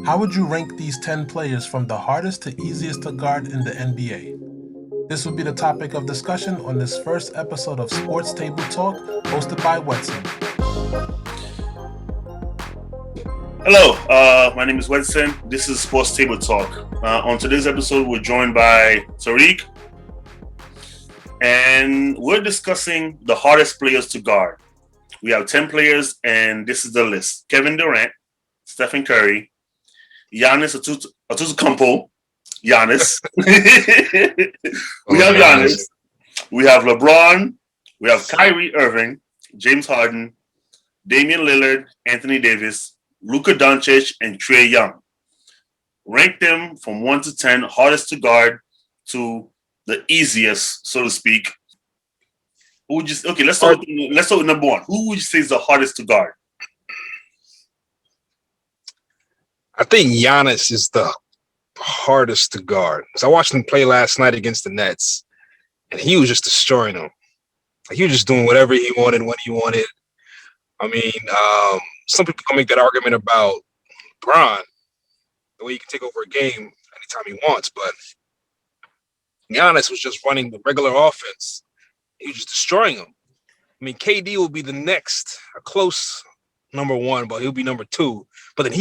How would you rank these 10 players from the hardest to easiest to guard in the NBA? This will be the topic of discussion on this first episode of Sports Table Talk, hosted by Wedson. Hello, my name is Wedson. This is Sports Table Talk. On today's episode, we're joined by Tarique, and we're discussing the hardest players to guard. We have 10 players, and this is the list: Kevin Durant, Stephen Curry, Giannis Antetokounmpo, Giannis. We have Giannis. We have LeBron. We have Kyrie Irving, James Harden, Damian Lillard, Anthony Davis, Luka Doncic, and Trae Young. Rank them from 1 to 10, hardest to guard to the easiest, so to speak. Who would you? Okay, let's start with number one. Who would you say is the hardest to guard? I think Giannis is the hardest to guard. So I watched him play last night against the Nets, and he was just destroying them. He was just doing whatever he wanted when he wanted. I mean, some people can make that argument about LeBron, the way he can take over a game anytime he wants, but Giannis was just running the regular offense. He was just destroying them. I mean, KD will be the next, a close number one, but he'll be number two. But then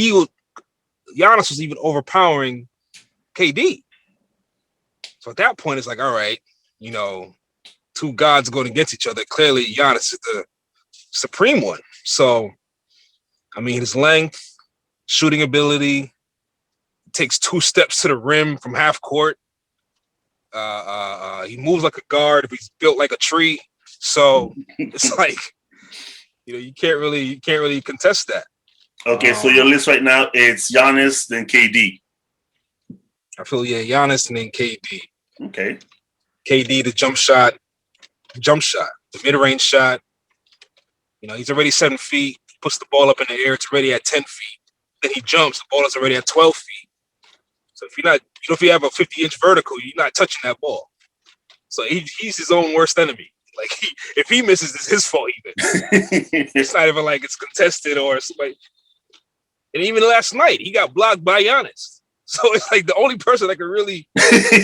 Giannis was even overpowering KD. So at that point, it's like, all right, two gods going against each other. Clearly, Giannis is the supreme one. So, I mean, his length, shooting ability, takes 2 steps to the rim from half court. He moves like a guard if he's built like a tree. So it's like, you can't really contest that. Okay, so your list right now, it's Giannis, then KD. I feel, Giannis and then KD. Okay. KD, the jump shot, the mid-range shot. He's already 7 feet, puts the ball up in the air, it's already at 10 feet. Then he jumps, the ball is already at 12 feet. So if you have a 50-inch vertical, you're not touching that ball. So he's his own worst enemy. Like, if he misses, it's his fault even. It's not even like it's contested or somebody. And even last night, he got blocked by Giannis. So it's like the only person that could really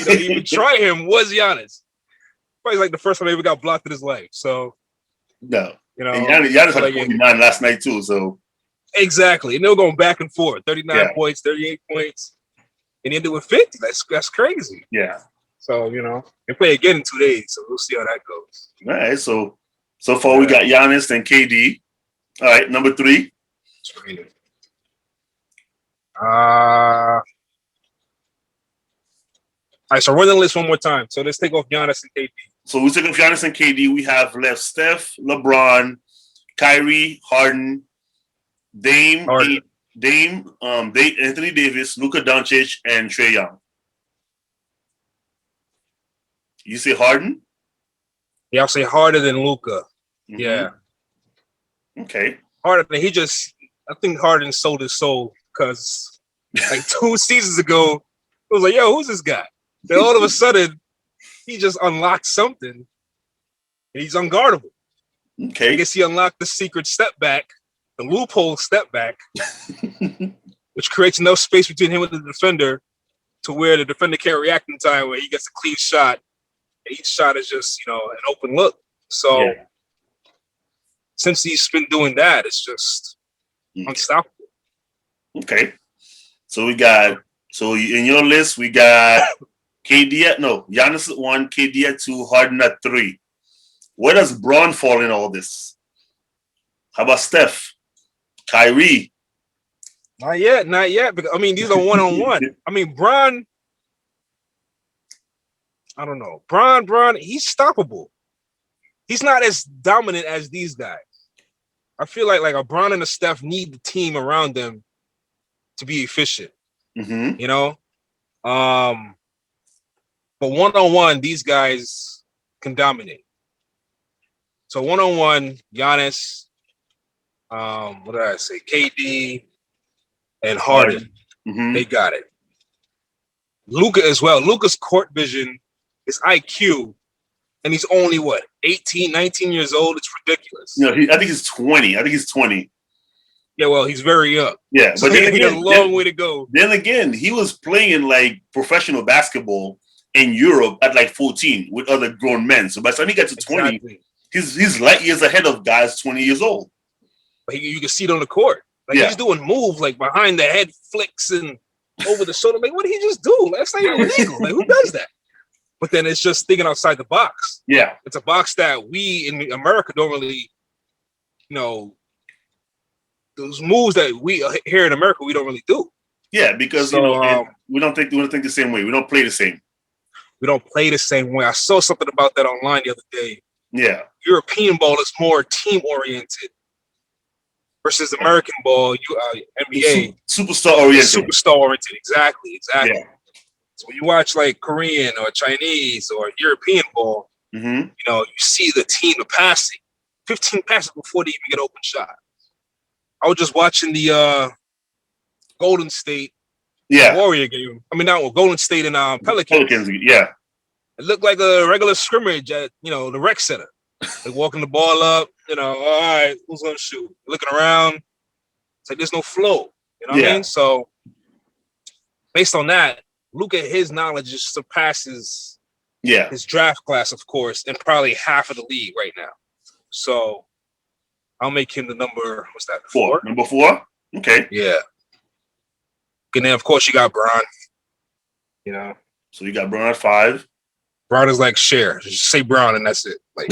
even try him was Giannis. Probably like the first time he ever got blocked in his life. So, no. And Giannis had 49 last night too. So exactly. And they were going back and forth. 39 points, 38 points. And he ended with 50. That's crazy. Yeah. So, they play again in 2 days. So we'll see how that goes. All right. So far we got Giannis and KD. All right. Number 3. All right, so run the list one more time. So let's take off Giannis and KD. So we take off Giannis and KD. We have left Steph, LeBron, Kyrie, Harden, Dame, Anthony Davis, Luka Doncic, and Trae Young. You say Harden? Yeah, I'll say harder than Luka. Mm-hmm. Yeah. Okay. Harden. I think Harden sold his soul because like 2 seasons ago, it was like, yo, who's this guy? Then all of a sudden, he just unlocked something, and he's unguardable. Okay. I guess he unlocked the secret step back, the loophole step back, which creates enough space between him and the defender to where the defender can't react in time where he gets a clean shot. Each shot is just, an open look. So since he's been doing that, it's just unstoppable. Okay. So in your list, we got Giannis at 1, KD at 2, Harden at 3. Where does Braun fall in all this? How about Steph? Kyrie? Not yet. Because, these are one-on-one. Braun, I don't know. Braun, he's stoppable. He's not as dominant as these guys. I feel like a Braun and a Steph need the team around them to be efficient. Mm-hmm. But one-on-one, these guys can dominate. So one-on-one, Giannis, what did I say? KD and Harden, they got it. Luka as well. Luka's court vision, his IQ, and he's only, 18, 19 years old? It's ridiculous. I think he's 20. Yeah, well, he's very young. Yeah, So but then he has a again, long way to go. then again, he was playing like professional basketball in Europe at like 14 with other grown men. So by the time he got to 20, Exactly. he's light years ahead of guys 20 years old. But you can see it on the court. Like he's doing moves like behind the head flicks and over the shoulder. Like, what did he just do? That's not even legal. Like, who does that? But then it's just thinking outside the box. Yeah. It's a box that we in America don't really, those moves that we here in America, we don't really do. Yeah, because, we don't think the same way. We don't play the same. We don't play the same way. I saw something about that online the other day. Yeah. European ball is more team-oriented versus American ball, NBA. Superstar-oriented. Superstar-oriented, exactly. Yeah. So when you watch like Korean or Chinese or European ball, you see the team of passing, 15 passes before they even get open shot. I was just watching the Golden State Warrior game. I mean, not Golden State and Pelicans. Yeah. It looked like a regular scrimmage at the rec center. Like walking the ball up, all right, who's gonna shoot? Looking around, it's like there's no flow. You know what I mean? So based on that, Luka, his knowledge just surpasses his draft class, of course, and probably half of the league right now. So I'll make him the number. What's that? 4. Number 4. Okay. Yeah. And then of course you got Bron. So you got Bron at 5. Bron is like Cher. Just say Bron and that's it. Like,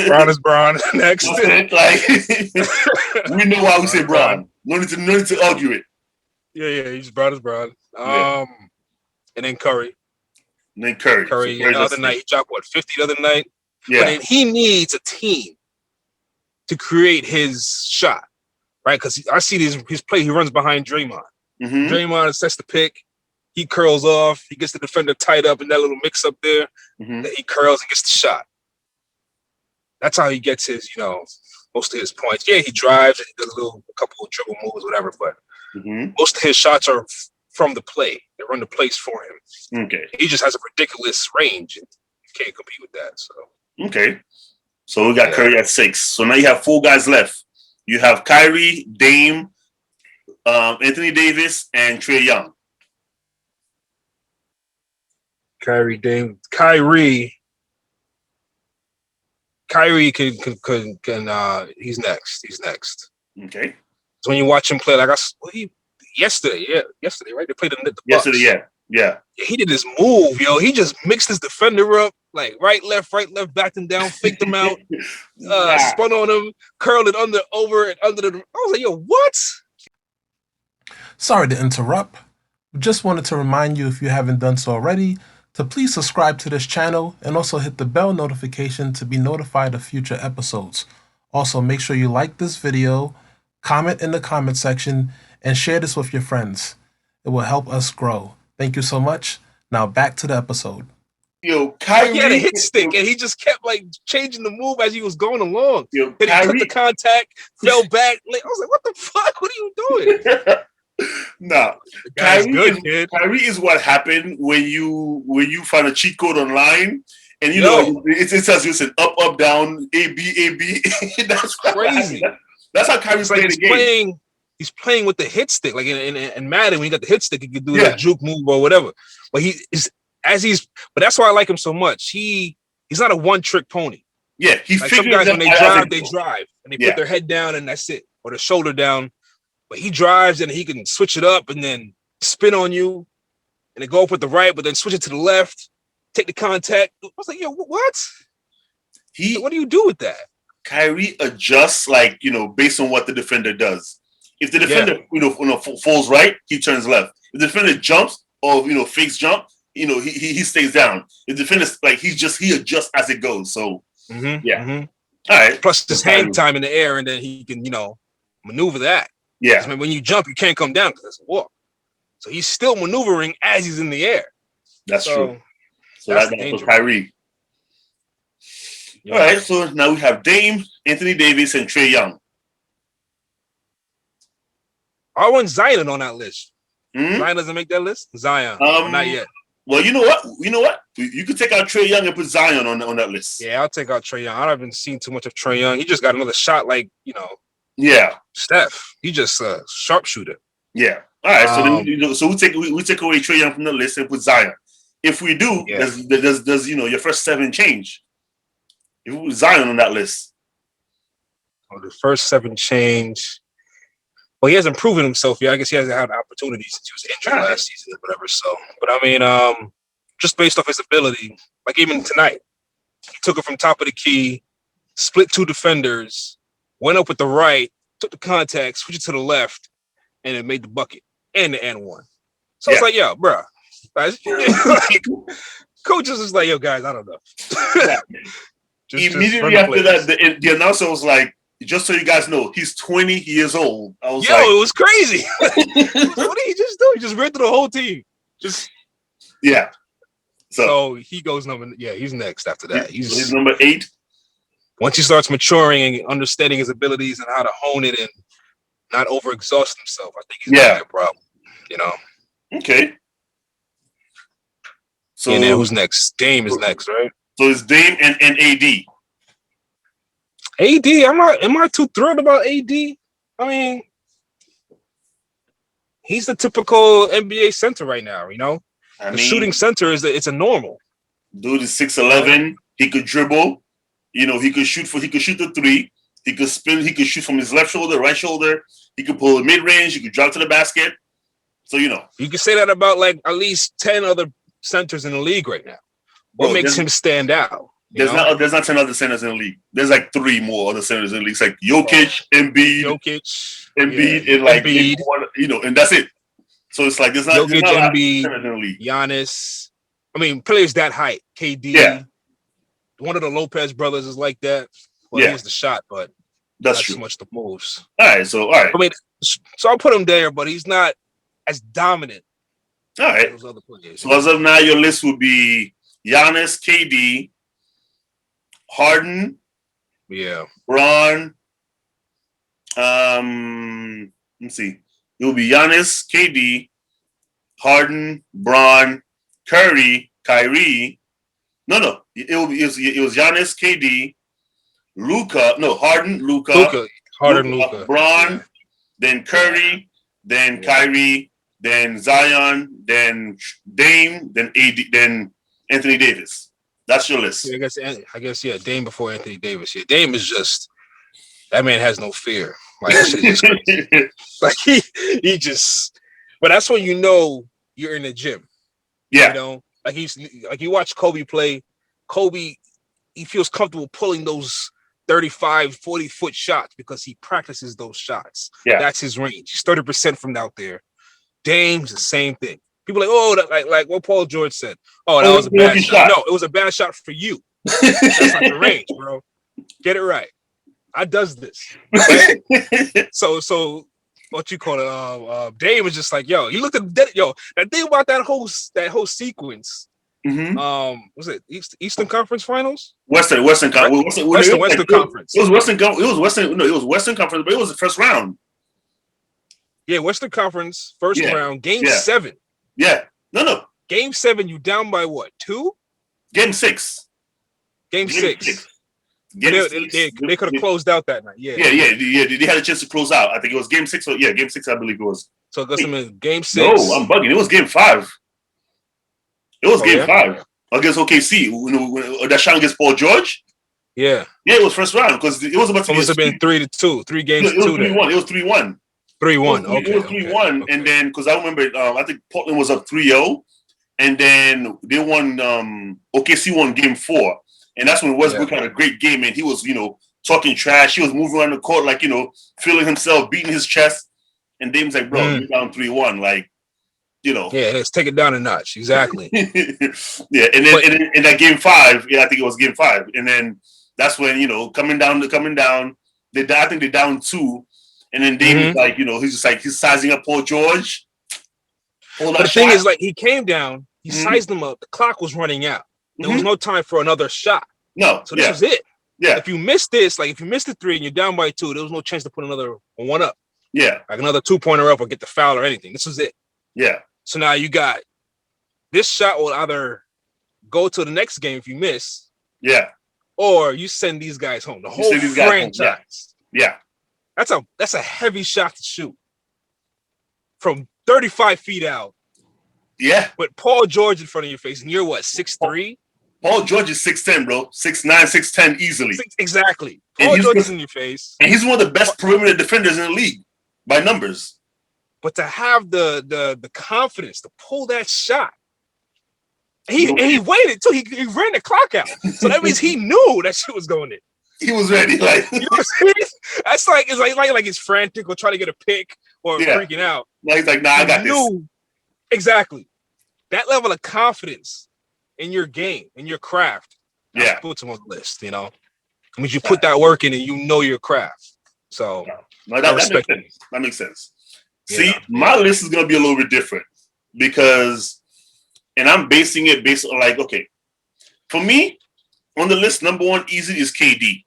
Bron is Bron. Next. Like, we know why we say Bron. No need to argue it. Yeah, he's Bron is Bron. And then Curry. Curry So the other night, he dropped 50 the other night? Yeah. But then he needs a team to create his shot, right? Because I see his play. He runs behind Draymond. Mm-hmm. Draymond sets the pick. He curls off. He gets the defender tied up in that little mix up there. Mm-hmm. Then he curls and gets the shot. That's how he gets his, most of his points. Yeah, he drives and he does a couple of dribble moves, whatever. But most of his shots are from the play. They run the plays for him. Okay. He just has a ridiculous range, and you can't compete with that. So. Okay. So we got Curry at 6. So now you have 4 guys left. You have Kyrie, Dame, Anthony Davis, and Trae Young. Kyrie, Dame, Kyrie can he's next. Okay. So when you watch him play, like yesterday, right? They played the Bucks. Yesterday, yeah. He did this move, He just mixed his defender up, like right, left, backed him down, faked him out, spun on him, curled it over and under the. I was like, yo, what? Sorry to interrupt. Just wanted to remind you, if you haven't done so already, to please subscribe to this channel and also hit the bell notification to be notified of future episodes. Also, make sure you like this video, comment in the comment section, and share this with your friends. It will help us grow. Thank you so much. Now back to the episode. Yo, Kyrie, he had a hit stick and he just kept like changing the move as he was going along. Yo, then he took the contact, fell back. Like, I was like, what the fuck? What are you doing? No, Kyrie is what happened when you find a cheat code online and it says you said up, down, A, B. That's crazy. That's how Kyrie's playing the game. He's playing with the hit stick. Like in Madden, when you got the hit stick, you can do the juke move or whatever. But but that's why I like him so much. He's not a one-trick pony. Yeah, he like some guys when they drive and they put their head down and that's it, or the shoulder down. But he drives and he can switch it up and then spin on you and then go up with the right, but then switch it to the left, take the contact. I was like, yo, what? What do you do with that? Kyrie adjusts based on what the defender does. If the defender falls right, he turns left. If the defender jumps or fakes jump, he stays down. If the defender he adjusts as it goes. So All right. Plus his hang time in the air, and then he can maneuver that. Yeah. When you jump, you can't come down because it's a walk. So he's still maneuvering as he's in the air. That's true. So that's for Kyrie. Yeah. All right. So now we have Dame, Anthony Davis, and Trae Young. I want Zion on that list. Zion doesn't make that list? Zion. Not yet. Well, you know what? You could take out Trae Young and put Zion on that list. Yeah, I'll take out Trae Young. I haven't seen too much of Trae Young. He just got another shot Yeah. Steph, he just a sharpshooter. Yeah. All right. So then we take away Trae Young from the list and put Zion. If we do, does your first 7 change? If we put Zion on that list. Well, the first 7 change. Well, he hasn't proven himself yet. I guess he hasn't had opportunities since he was injured last season or whatever. So, but I mean, just based off his ability, like even tonight, he took it from top of the key, split 2 defenders, went up with the right, took the contact, switched it to the left, and it made the bucket and the and one. So it's like, yo, bro. Like, coaches is like, yo, guys, I don't know. Immediately after that, the announcer was like, just so you guys know, he's 20 years old. I was it was crazy. What did he just do? He just ran through the whole team. Yeah. So he goes he's next after that. He's number 8. Once he starts maturing and understanding his abilities and how to hone it and not overexhaust himself, I think he's got a problem. Okay. So and then who's next? Dame is next, right? So it's Dame and AD. AD, am I too thrilled about AD? I mean, he's the typical NBA center right now, the shooting center it's a normal. Dude is 6'11". He could dribble. He could shoot the 3. He could spin. He could shoot from his left shoulder, right shoulder. He could pull mid range. He could drop to the basket. So you can say that about like at least 10 other centers in the league right now. What makes him stand out? There's not 10 other centers in the league. There's like 3 more other centers in the league. It's like Jokic, Embiid, and like Embiid. And that's it. So it's like there's not Jokic, Embiid, centers in the league. Giannis. I mean, players that height. KD. Yeah. One of the Lopez brothers is like that. Well, here's the shot, but that's not true. so much the moves. All right. I mean, so I'll put him there, but he's not as dominant. All right. Those other players. So as of now, your list would be Giannis, KD, Harden, Bron. Let's see. It will be Giannis, KD, Harden, Bron, Curry, Kyrie. No. It was Giannis, KD, Harden, Luka, Bron, then Curry, then Kyrie, then Zion, then Dame, then AD, then Anthony Davis. That's your list. I guess, Dame before Anthony Davis. Yeah, Dame is just that man has no fear. Like that shit is crazy. Like he just. But that's when you're in the gym. Yeah. Like you watch Kobe play. Kobe, he feels comfortable pulling those 35, 40-foot shots because he practices those shots. Yeah. That's his range. He's 30% from out there. Dame's the same thing. People are like, like what Paul George said. Oh, that was a bad shot. No, it was a bad shot for you. That's not the range, bro. Get it right. I does this. Right? So what you call it? Dame was just like, yo. You looked at that thing about that whole sequence. Mm-hmm. Was it Eastern Conference Finals? Western Conference. Conference. It was Western Conference, but it was the first round. Yeah, Western Conference first round, Game 7. Yeah, no. Game 7, you down by what? 2? Game 6. Game 6. They could have closed out that night. Yeah. They had a chance to close out. I think it was Game 6. Game 6, I believe it was. So Game 6. No, I'm bugging. It was Game 5. It was Game 5 against OKC. That shot against Paul George. Yeah. Yeah, it was first round because it was about to. It must have been 3-2. 3 games to 2. It was 3-1. 3-1. Okay. It was 3-1, and then because I remember, I think Portland was up 3-0, and then they won. OKC won Game 4, and that's when Westbrook had a great game, and he was talking trash. He was moving around the court like feeling himself, beating his chest, and Dame's like, bro, you're down 3-1, like. Yeah, let's take it down a notch. Exactly. And then in that Game 5, I think it was Game 5, and then that's when coming down. I think they down 2, and then Dame's like he's just like he's sizing up Paul George. But the thing is, like he came down, he sized him up. The clock was running out. There was no time for another shot. No, so this was it. Yeah. If you missed this, like if you missed the 3 and you're down by 2, there was no chance to put another one up. Yeah, like another 2-pointer up or get the foul or anything. This was it. Yeah. So now you got this shot will either go to the next game if you miss, or you send these guys home. The whole franchise. Yeah. That's a heavy shot to shoot from 35 feet out. Yeah. But Paul George in front of your face, and you're what, 6'3"? Paul George is 6'10", bro. 6'9", 6'10" easily. Exactly. Paul George is in your face. And he's one of the best perimeter defenders in the league by numbers. But to have the confidence to pull that shot, he waited too. He ran the clock out. So that means he knew that shit was going in. He was ready. Like, you know what I'm saying? That's like it's like he's frantic or trying to get a pick or freaking out. No, he's like, nah, I got this. Exactly. That level of confidence in your game, in your craft. Yeah. Puts him on the list, you know. I mean, you put that work in and you know your craft. So that makes sense. That makes sense. See, my list is gonna be a little bit different because, and I'm basing it based on like, okay, for me, on the list, number one easy is KD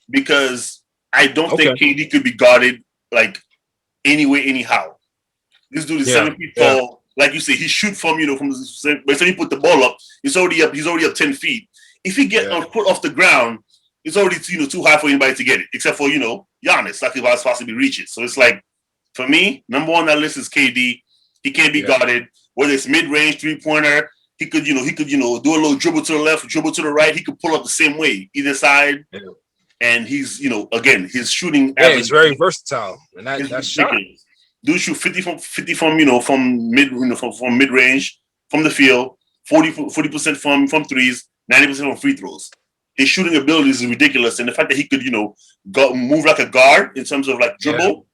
because I don't think KD could be guarded like anyway, anyhow. This dude is 7 feet tall. Like you say, he shoot from from the, by the time he put the ball up, he's already up 10 feet. If he get a foot off the ground, it's already too high for anybody to get it, except for Giannis, like he was supposed to be reaching. So it's like, for me, number one on that list is KD. He can't be guarded. Whether it's mid-range, three-pointer, he could do a little dribble to the left, dribble to the right. He could pull up the same way, either side. Yeah. And he's, again, his shooting average. He's very versatile. And that's shot. Dude shoot 50 from mid-range, from the field, 40% from threes, 90% from free throws. His shooting abilities is ridiculous. And the fact that he could, move like a guard in terms of like dribble.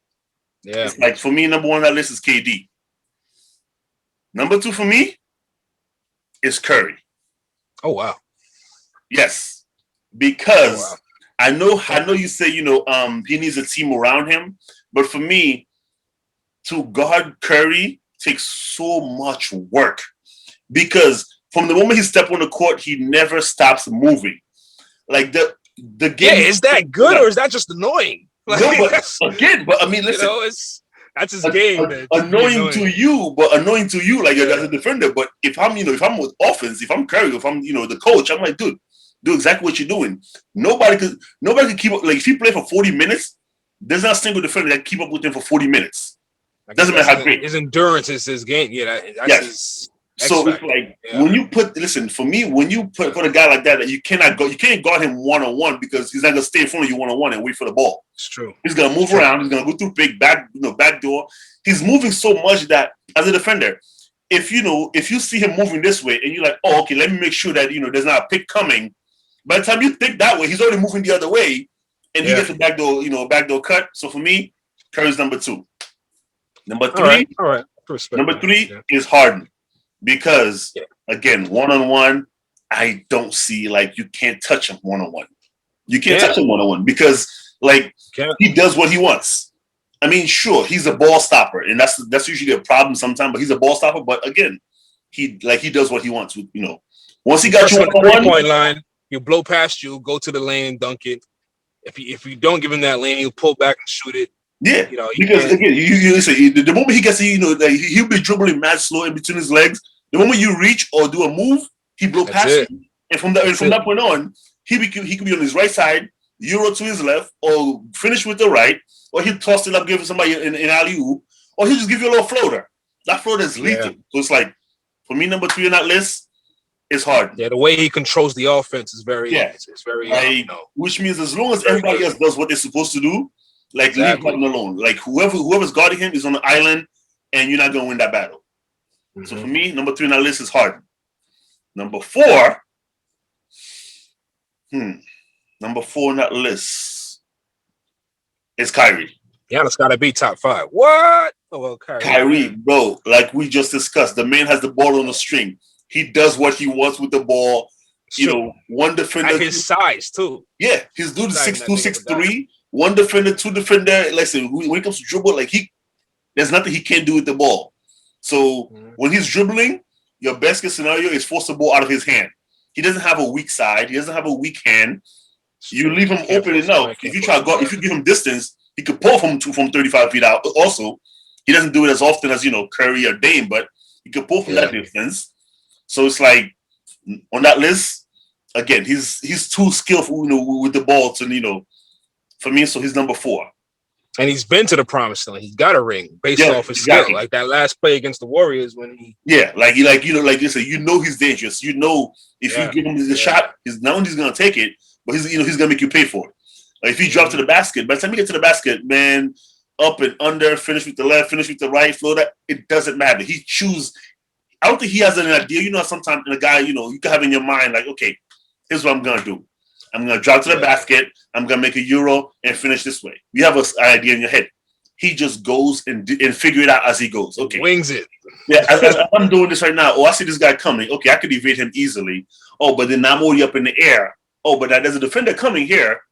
Yeah. It's like, for me, number one on that list is KD. Number two for me is Curry. Oh, wow. Yes. Because I know you say, he needs a team around him. But for me, to guard Curry takes so much work. Because from the moment he steps on the court, he never stops moving. Like the game. Yeah, is that good or is that just annoying? Like, no, but I mean, listen. That's his game. Annoying to you, but annoying to you, like as a defender. But if I'm with offense, if I'm Curry, if I'm, the coach, I'm like, dude, do exactly what you're doing. Nobody could keep up. Like if you play for 40 minutes, there's not a single defender that can keep up with him for 40 minutes. Doesn't matter how great his endurance is his game. Yeah, that's his. So it's like when you for me, when you put a guy like that you can't guard him one-on-one because he's not gonna stay in front of you one-on-one and wait for the ball. It's true. He's gonna move around. He's gonna go through back door. He's moving so much that as a defender, if you see him moving this way and you're like, oh, okay, let me make sure that there's not a pick coming. By the time you think that way, he's already moving the other way, and he gets a backdoor cut. So for me, Curry's number two. Number three, all right. Number three is Harden. Because again, one-on-one, I don't see like you can't touch him one-on-one. You can't touch him one-on-one because like he does what he wants. I mean, sure, he's a ball stopper, and that's usually a problem sometimes. But he's a ball stopper. But again, he does what he wants. Once he got you on the 3-point line, he'll blow past you, go to the lane and dunk it. If you don't give him that lane, he'll pull back and shoot it. Yeah, because again, you listen. The moment he gets, he'll be dribbling mad slow in between his legs. The moment you reach or do a move, he blow past you, and from that point on, he could be on his right side, euro to his left, or finish with the right, or he'll toss it up, give somebody an alley-oop, or he'll just give you a little floater. That floater is lethal. So it's like, for me, number three on that list is Harden. Yeah, the way he controls the offense is very, it's very, which means as long as everybody else does what they're supposed to do. Like leave Harden alone. Like whoever's guarding him is on the island, and you're not gonna win that battle. Mm-hmm. So for me, number three on that list is Harden. Number four on that list is Kyrie. Giannis gotta be top 5. What? Oh well, Kyrie, bro. Like we just discussed, the man has the ball on the string. He does what he wants with the ball. One defender at his size too. Yeah, his dude is 6'2", 6'3". One defender, two defender. Listen, when it comes to dribble, like there's nothing he can't do with the ball. So when he's dribbling, your best case scenario is force the ball out of his hand. He doesn't have a weak side. He doesn't have a weak hand. You leave him open enough. If you give him distance, he could pull from 35 feet out. Also, he doesn't do it as often as Curry or Dame, but he could pull from that distance. So it's like on that list, again, he's too skillful, with the ball to for me, so he's number 4. And he's been to the promised land. He's got a ring based off his skill. Like that last play against the Warriors when he like you said, he's dangerous. You know, if you give him the shot, he's not only gonna take it, but he's gonna make you pay for it. Like if you drop to the basket, by the time you get to the basket, man, up and under, finish with the left, finish with the right, flow that, it doesn't matter. He choose. I don't think he has an idea. You know, sometimes in a guy, you can have in your mind like, okay, here's what I'm gonna do. I'm gonna drop to the basket. I'm gonna make a euro and finish this way. You have an idea in your head. He just goes and figure it out as he goes. Okay, wings it. Yeah, as I'm doing this right now. Oh, I see this guy coming. Okay, I could evade him easily. Oh, but then I'm already up in the air. Oh, but there's a defender coming here.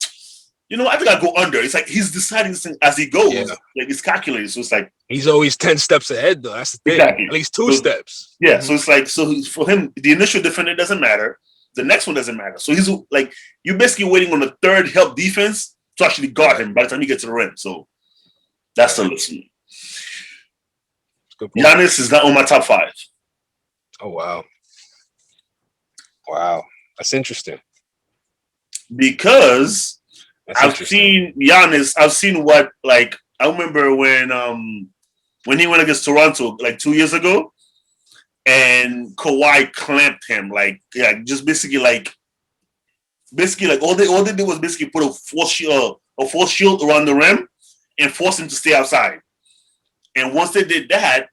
You know, I think I go under. It's like he's deciding this thing as he goes. Yeah. Like it's calculated. So it's like he's always 10 steps ahead, though. That's the thing. Exactly. At least 2 steps. Yeah. So it's like for him, the initial defender doesn't matter. The next one doesn't matter. So he's like you're basically waiting on the third help defense to actually guard him by the time you get to the rim. So that's the listen. Giannis is not on my top 5. Oh wow. Wow. That's interesting. Because I've seen Giannis, I've seen what I remember when he went against Toronto like 2 years ago. And Kawhi clamped him, just basically all they did was basically put a force shield around the rim and force him to stay outside. And once they did that,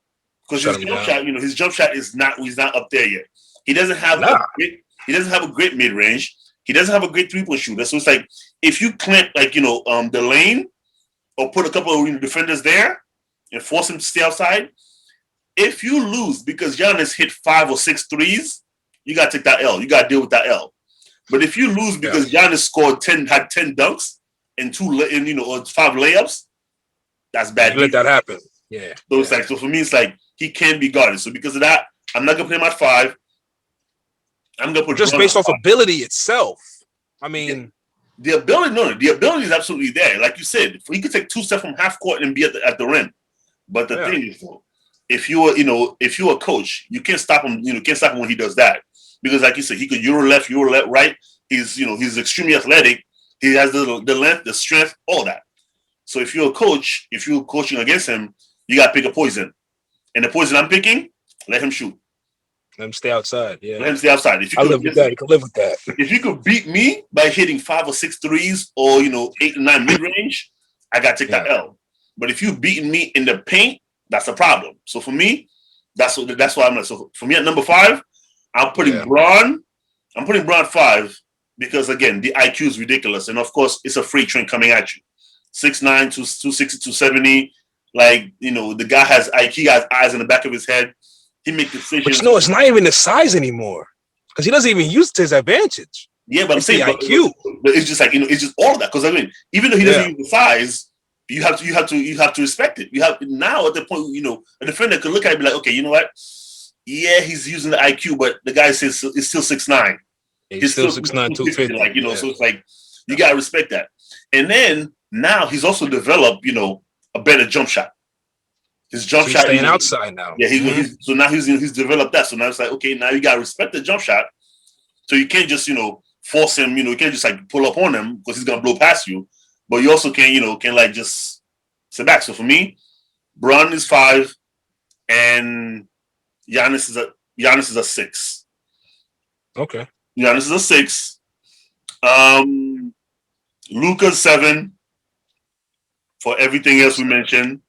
because his jump shot he's not up there yet. He doesn't have a great mid range. He doesn't have a great 3-point shooter. So it's like if you clamp the lane or put a couple of defenders there and force him to stay outside. If you lose because Giannis hit 5 or 6 threes, you got to take that L. You got to deal with that L. But if you lose because Giannis had 10 dunks and 5 layups, that's bad. You let that happen. Yeah. So it's so for me, it's like he can be guarded. So because of that, I'm not gonna play him at 5. I'm gonna put just based off ability itself. I mean, the ability is absolutely there. Like you said, he could take 2 steps from half court and be at the rim. But the thing is, if you're a coach, you can't stop him. You can't stop him when he does that because, like you said, he could euro left, right. He's extremely athletic. He has the length, the strength, all that. So if you're a coach, if you're coaching against him, you got to pick a poison. And the poison I'm picking, let him shoot. Let him stay outside. Yeah, let him stay outside. If you I live with that. You can live with that. If you could beat me by hitting 5 or 6 threes or 8 or 9 mid range, I got to take that L. But if you beating me in the paint, that's a problem. So for me, that's why I'm like. So for me at number 5, I'm putting Braun. I'm putting Braun 5 because again the IQ is ridiculous, and of course it's a freight train coming at you. 6'9", 260, 270. The guy has IQ. He has eyes in the back of his head. He makes decisions. But it's not even the size anymore because he doesn't even use it to his advantage. Yeah, but I'm saying the IQ. But it's just it's just all of that. Because even though he doesn't use the size, you have to respect it. You have now at the point a defender could look at it and be like, okay, you know what? Yeah, he's using the IQ, but the guy says it's still 6'9". He's still 6'9", 250. So it's you gotta respect that. And then now he's also developed a better jump shot. His jump shot staying outside now. Yeah, so now he's developed that. So now it's like, okay, now you gotta respect the jump shot. So you can't just force him. You can't just pull up on him because he's gonna blow past you. But you also can just sit back. So for me, Braun is 5, and Giannis is a 6. Okay. Giannis is a 6. Luka's 7 for everything else we mentioned.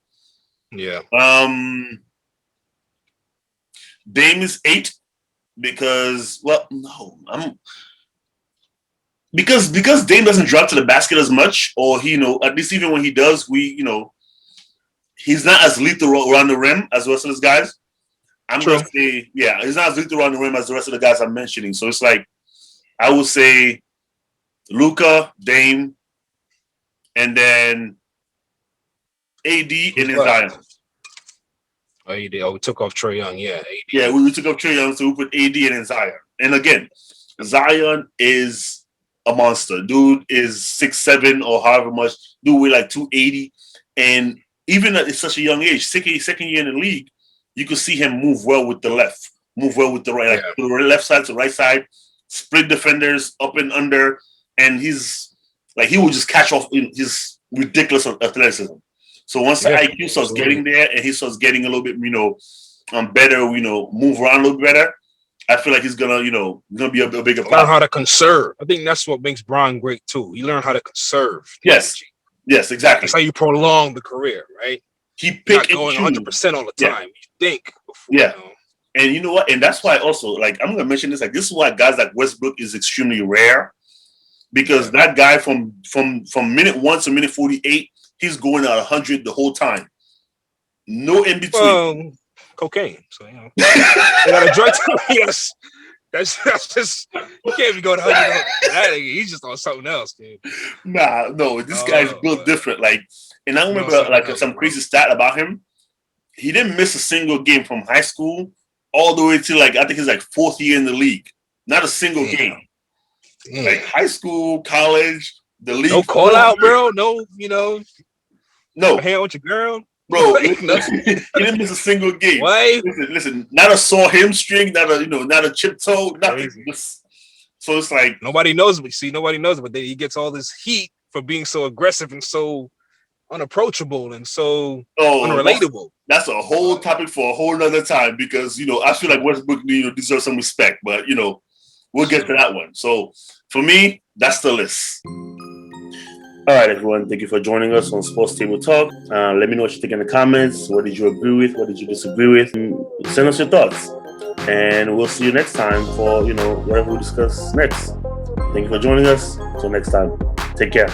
Yeah. Dame is 8 because because Dame doesn't drop to the basket as much, or at least even when he does, he's not as lethal around the rim as the rest of those guys. I'm going to say, he's not as lethal around the rim as the rest of the guys I'm mentioning. So it's like, I would say Luka, Dame, and then AD and then Zion. Oh, you did. Oh, we took off Trae Young. Yeah, AD. Yeah, we took off Trae Young, so we put AD and then Zion. And again, Zion is a monster. Dude is 6'7" or however much. Dude weigh like 280. And even at such a young age, second year in the league, you could see him move well with the left, move well with the right, to the left side to the right side, split defenders up and under, and he will just catch off his ridiculous athleticism. So once the IQ starts getting there and he starts getting a little bit, better, move around a little bit better, I feel like he's gonna be a bigger Learn pop. how to conserve. I think that's what makes Bron great too. He learned how to conserve. Yes, exactly. That's how you prolong the career, right? He picked not going 100% all the time. You think, And you know what? And that's why also, like, I'm gonna mention this. Like, this is why guys like Westbrook is extremely rare, because that guy from minute 1 to minute 48, he's going at 100 the whole time. No in between. Cocaine. So they got a drug too. Yes. That's just, you can't be going 100. He's just on something else, dude. Nah, no, this guy's built different. Like, and I remember some crazy stat about him. He didn't miss a single game from high school all the way to I think he's 4th year in the league. Not a single game. Like high school, college, the league. No call out, bro. No, no. Hang out with your girl. Bro, he didn't miss a single game. Why? Listen, not a sore hamstring, not a chip toe, nothing. So it's like nobody knows. Nobody knows, but he gets all this heat for being so aggressive and so unapproachable and so unrelatable. That's a whole topic for a whole nother time, because I feel like Westbrook deserves some respect, but we'll get to that one. So for me, that's the list. All right, everyone. Thank you for joining us on Sports Table Talk. Let me know what you think in the comments. What did you agree with? What did you disagree with? Send us your thoughts. And we'll see you next time for, whatever we discuss next. Thank you for joining us. Until next time. Take care.